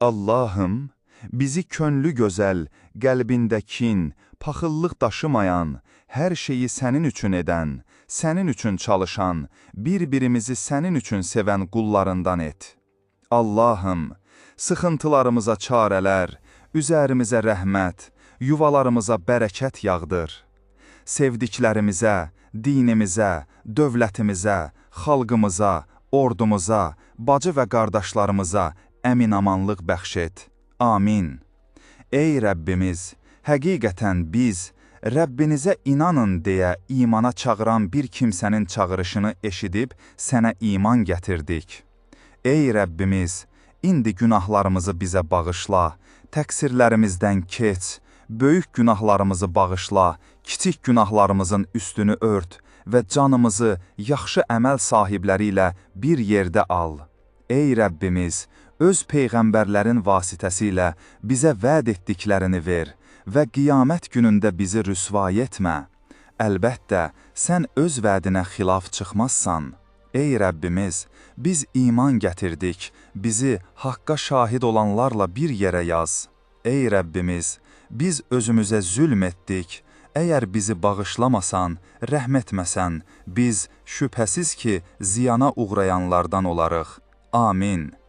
Allahım, bizi könlü gözəl, qəlbində kin, paxıllıq daşımayan, hər şeyi sənin üçün edən, sənin üçün çalışan, bir-birimizi sənin üçün sevən qullarından et. Allahım, sıxıntılarımıza çarələr, üzərimizə rəhmət, yuvalarımıza bərəkət yağdır. Sevdiklərimizə, dinimizə, dövlətimizə, xalqımıza, ordumuza, bacı və qardaşlarımıza əmin-amanlıq bəxş et. Amin. Ey Rəbbimiz, həqiqətən biz, Rəbbinizə inanın deyə imana çağıran bir kimsənin çağırışını eşidib sənə iman gətirdik. Ey Rəbbimiz, indi günahlarımızı bizə bağışla, təqsirlərimizdən keç, böyük günahlarımızı bağışla, kiçik günahlarımızın üstünü ört və canımızı yaxşı əməl sahibləri ilə bir yerdə al. Ey Rəbbimiz, öz peyğəmbərlərin vasitəsilə bizə vəd etdiklərini ver və qiyamət günündə bizi rüsvay etmə. Əlbəttə, sən öz vədinə xilaf çıxmazsan. Ey Rəbbimiz, biz iman gətirdik, bizi haqqa şahid olanlarla bir yerə yaz. Ey Rəbbimiz, biz özümüzə zülm etdik. Əgər bizi bağışlamasan, rəhm etməsən, biz şübhəsiz ki, ziyana uğrayanlardan olarıq. Amin.